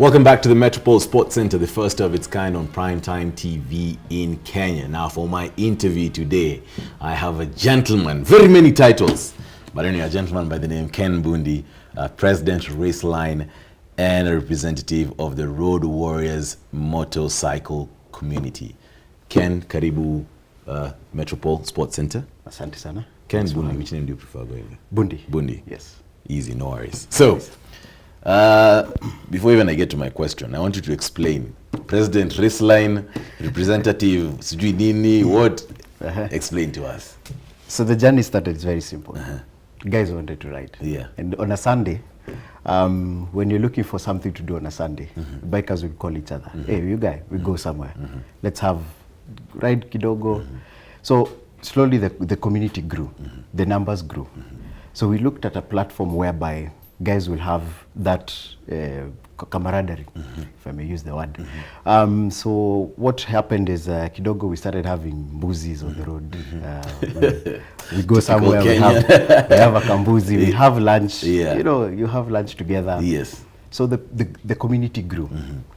Welcome back to the Metropole Sports Center, the first of its kind on primetime TV in Kenya. Now, for my interview today, I have a gentleman, very many titles, but anyway, a gentleman by the name Ken Bundi, President Raceline, and a representative of the Road Warriors motorcycle community. Ken, karibu Metropole Sports Center. Asante sana. Ken Bundi, which name do you prefer going? Bundi. Bundi. Yes. Easy, no worries. So, before even I get to my question, I want you to explain. President Raceline, representative, sijui nini, what? Explain to us. So the journey started very simple. Guys wanted to ride. Yeah. And on a Sunday, when you're looking for something to do on a Sunday, bikers would call each other. Hey, you guys, we go somewhere. Let's have ride kidogo. So slowly the community grew. The numbers grew. So we looked at a platform whereby guys will have that camaraderie, if I may use the word. So what happened is kidogo we started having mbuzis on the road. We go somewhere, we have a kambuzi, we have lunch. Yeah. You know, you have lunch together. Yes. So the community grew.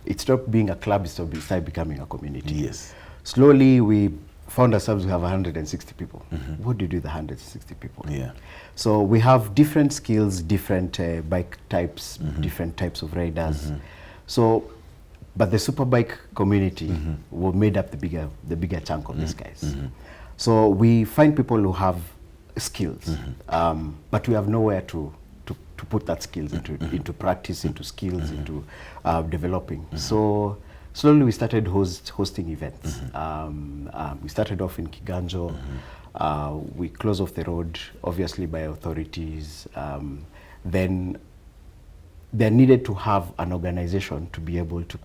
It stopped being a club, it started becoming a community. Yes. Slowly we found ourselves we have 160 people. What do you do with the 160 people? Yeah. So we have different skills, different bike types, different types of riders. So, but the superbike community were made up the bigger chunk of these guys. So we find people who have skills, but we have nowhere to put that skills into practice, into skills, into developing. So slowly we started hosting events. We started off in Kiganjo. We closed off the road, obviously by authorities. Then they needed to have an organization to be able to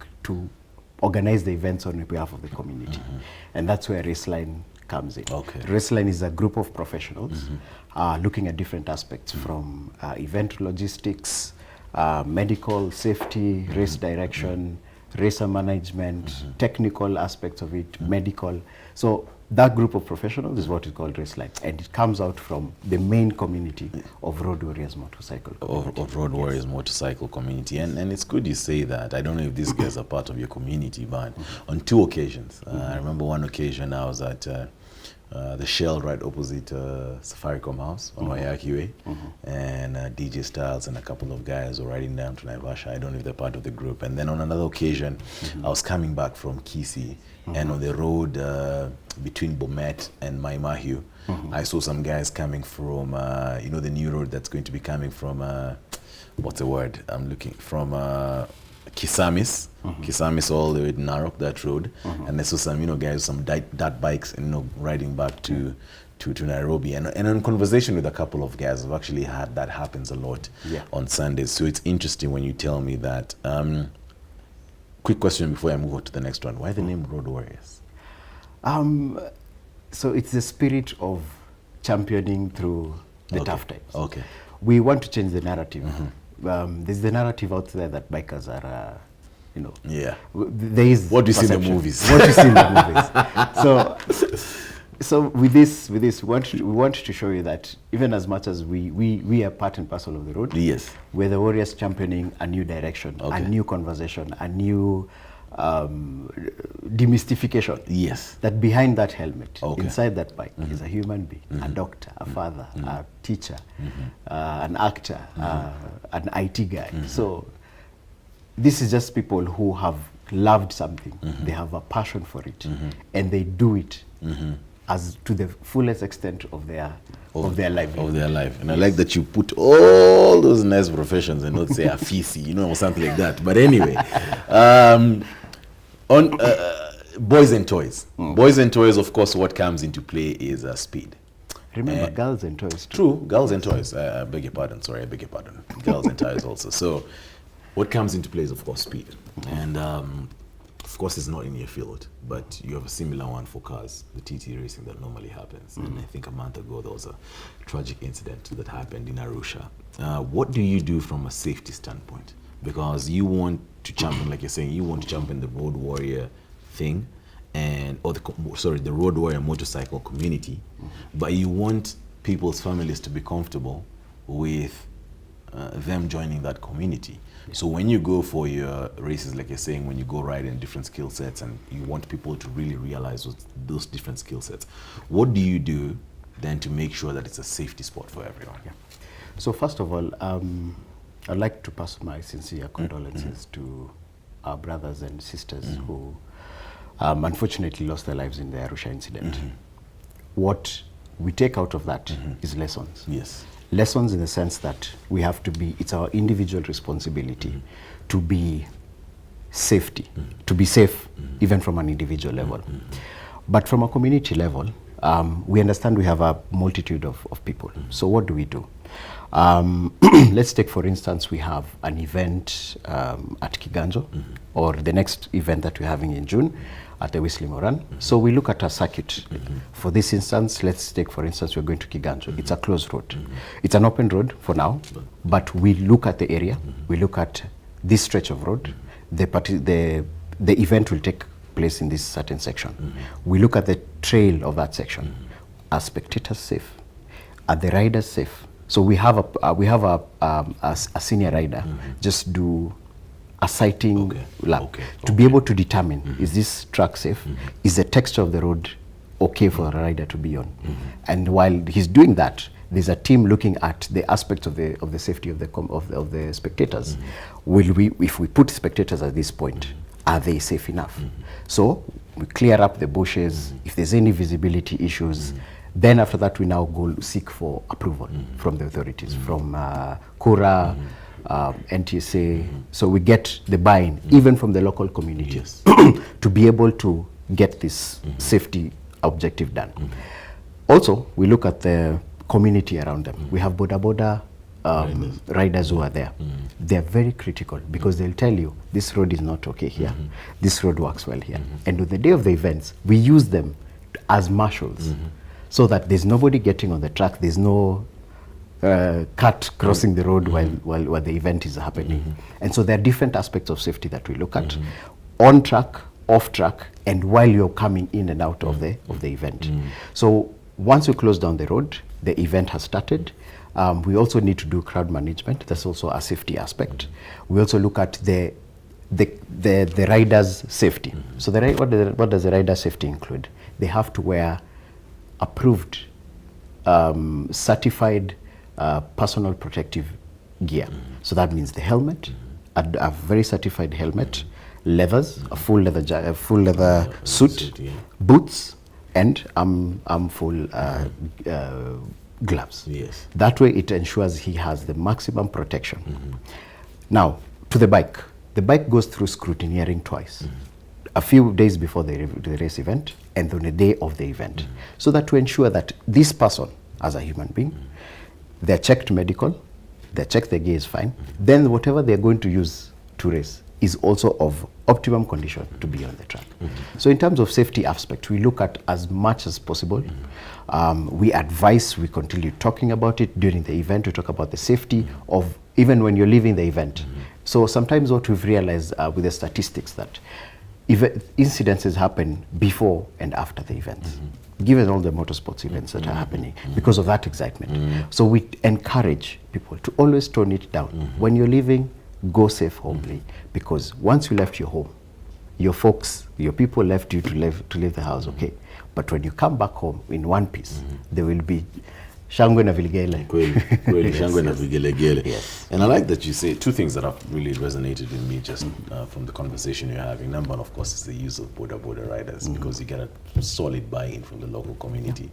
organize the events on behalf of the community. And that's where Raceline comes in. Okay. Raceline is a group of professionals looking at different aspects from event logistics, medical safety, race direction, racer management, technical aspects of it, medical. So that group of professionals is what is called Raceline, and it comes out from the main community of Road Warriors motorcycle community. Of Road Warriors motorcycle community. And it's good you say that. I don't know if these guys are part of your community, but on two occasions. I remember one occasion I was at the Shell right opposite Safaricom House on Wayaki Way, and DJ Styles and a couple of guys were riding down to Naivasha. I don't know if they're part of the group. And then on another occasion, I was coming back from Kisii, and on the road between Bomet and Maimahiu, I saw some guys coming from, you know, the new road that's going to be coming from, what's the word I'm looking, from Kisamis, Kisamis all the way to Narok, that road, and I saw some, you know, guys, some dirt bikes, and, you know, riding back to Nairobi, and in conversation with a couple of guys, I've actually had that happens a lot on Sundays. So it's interesting when you tell me that. Quick question before I move on to the next one: why the name Road Warriors? So it's the spirit of championing through the tough times. Okay. We want to change the narrative. There's the narrative out there that bikers are, you know. Yeah. There is what do you see in the perception. movies? What you see in the movies. So with this, we want to show you that even as much as we are part and parcel of the road, Yes. we're the Warriors championing a new direction, a new conversation, a new demystification. Yes. That behind that helmet, Okay. inside that bike, is a human being, a doctor, a father, a teacher, an actor, an IT guy. So this is just people who have loved something, they have a passion for it, and they do it as to the fullest extent of their life. Of their life. And I like that you put all those nice professions and not say afisi, you know, or something like that. But anyway, on boys and toys. Boys and toys, of course, what comes into play is speed. Remember, girls and toys too. True, girls and toys. I beg your pardon, sorry, I beg your pardon. Girls and toys also. So what comes into play is, of course, speed. And of course, it's not in your field, but you have a similar one for cars, the TT racing that normally happens. And I think a month ago, there was a tragic incident that happened in Arusha. What do you do from a safety standpoint? Because you want to champion, like you're saying, you want to champion the Road Warrior thing, the Road Warrior motorcycle community, but you want people's families to be comfortable with them joining that community. So when you go for your races, like you're saying, when you go ride in different skill sets and you want people to really realize those different skill sets, what do you do then to make sure that it's a safety sport for everyone? Yeah. So first of all, I'd like to pass my sincere condolences to our brothers and sisters who unfortunately lost their lives in the Arusha incident. What we take out of that is lessons. Yes. Lessons in the sense that we have to be, it's our individual responsibility to be safety, to be safe even from an individual level. But from a community level, we understand we have a multitude of people. So what do we do? Let's take, for instance, we have an event at Kiganjo, or the next event that we're having in June at the Whistling Run. So we look at a circuit. For this instance, let's take, for instance, we're going to Kiganjo. It's a closed road. It's an open road for now, but we look at the area. We look at this stretch of road. The event will take place in this certain section. We look at the trail of that section. Are spectators safe? Are the riders safe? So we have a senior rider just do a sighting lap to be able to determine, is this track safe? Is the texture of the road okay for a rider to be on? And while he's doing that, there's a team looking at the aspects of the safety of the spectators. Will we, if we put spectators at this point, are they safe enough? So we clear up the bushes. If there's any visibility issues, then after that we now go seek for approval from the authorities, from Kura, NTSA. So we get the buy-in even from the local community to be able to get this safety objective done. Also, we look at the community around them. We have boda riders who are there. They're very critical because they'll tell you this road is not okay here, this road works well here. And on the day of the events, we use them as marshals so that there's nobody getting on the track, there's no cat crossing the road while the event is happening. And so there are different aspects of safety that we look at, on track, off track, and while you're coming in and out of the event. So once you close down the road, the event has started. We also need to do crowd management. That's also a safety aspect. We also look at the rider's safety. So what does the rider's safety include? They have to wear approved, certified personal protective gear. So that means the helmet, a very certified helmet, leathers, a full leather suit, boots, and full gloves. Yes. That way it ensures he has the maximum protection. Now, to the bike. The bike goes through scrutineering twice. A few days before the race event and on the day of the event. So that to ensure that this person, as a human being, they're checked medical, they're checked the gear is fine, then whatever they're going to use to race is also of optimum condition to be on the track. So in terms of safety aspect, we look at as much as possible. We advise, we continue talking about it during the event. We talk about the safety of even when you're leaving the event. So sometimes what we've realized with the statistics that incidences happen before and after the events, given all the motorsports events that are happening because of that excitement. So we encourage people to always tone it down. When you're leaving, go safe homely, because once you left your home, your folks, your people left you to leave the house, okay? But when you come back home in one piece, there will be shangwe na vigelegele. Kweli, shangwe na vigelegele. Yes. And I like that you say two things that have really resonated with me just from the conversation you're having. Number one, of course, is the use of boda riders because you get a solid buy-in from the local community.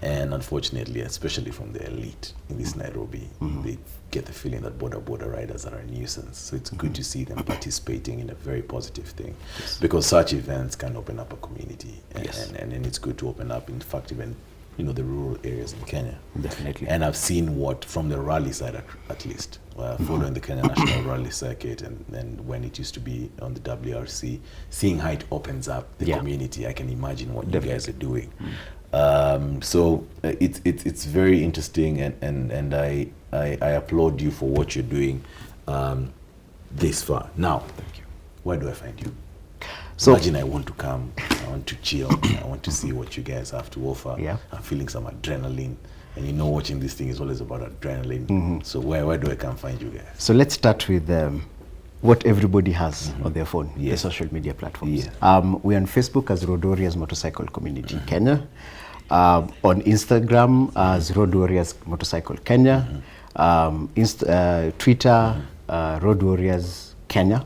And unfortunately, especially from the elite in this Nairobi, they get the feeling that boda riders are a nuisance. So it's good to see them participating in a very positive thing because such events can open up a community. And it's good to open up, in fact, even the rural areas in Kenya. Definitely. And I've seen what, from the rally side at least, following the Kenya National Rally Circuit and when it used to be on the WRC, seeing how it opens up the community, I can imagine what you guys are doing. So it's very interesting and I applaud you for what you're doing this far. Now, thank you. Where do I find you? So imagine I want to come, I want to chill, I want to see what you guys have to offer. I'm feeling some adrenaline. And you know, watching this thing is always about adrenaline. So where do I come find you guys? So let's start with what everybody has on their phone, the social media platforms. We're on Facebook as Road Warriors Motorcycle Community Kenya. On Instagram as Road Warriors Motorcycle Kenya. Twitter, Road Warriors Kenya.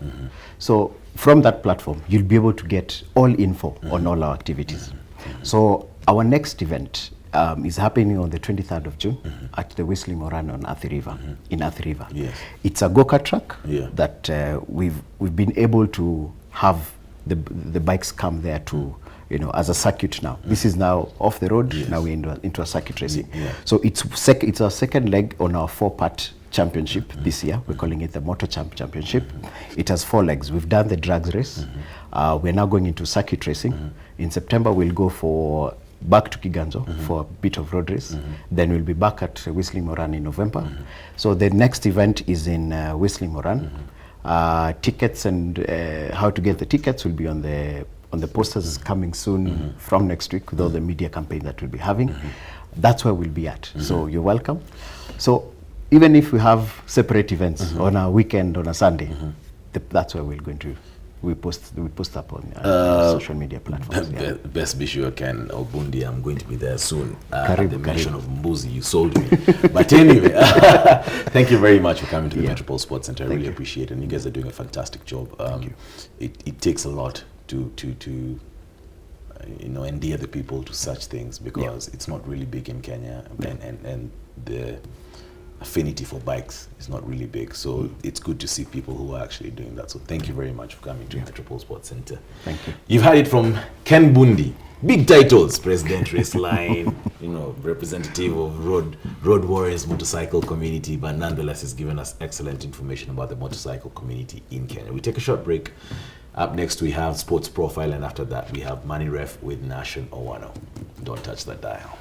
So from that platform, you'll be able to get all info on all our activities. So our next event is happening on the 23rd of June at the Whistling Moran on Athi River, in Athi River. It's a go-kart track that we've been able to have the bikes come there to, you know, as a circuit now. This is now off the road, now we're into a circuit racing. So it's our second leg on our 4-part championship this year. We're calling it the Motor Champ Championship. It has 4 legs. We've done the drags race. We're now going into circuit racing. In September, we'll go back to Kiganjo for a bit of road race. Then we'll be back at Whistling Moran in November. So the next event is in Whistling Moran. Tickets and how to get the tickets will be on the posters coming soon from next week with all the media campaign that we'll be having. That's where we'll be at. So you're welcome. So even if we have separate events on a weekend, on a Sunday, that's where we're going to. We post up on social media platforms. Best be sure, Ken or Bundi, I'm going to be there soon. The mention of Mbuzi, you sold me. But anyway, thank you very much for coming to the Metropole Sports Center. I really appreciate it. And you guys are doing a fantastic job. Thank you. It takes a lot to endear the people to such things, because it's not really big in Kenya, and the affinity for bikes is not really big, so it's good to see people who are actually doing that. So thank you very much for coming to Metropole Sports Center. Thank you. You've had it from Ken Bundi, big titles, President Race Line, representative of Road Warriors Motorcycle Community, but nonetheless has given us excellent information about the motorcycle community in Kenya. We take a short break. Up next we have Sports Profile, and after that we have Money Ref with Nation Owano. Don't touch that dial.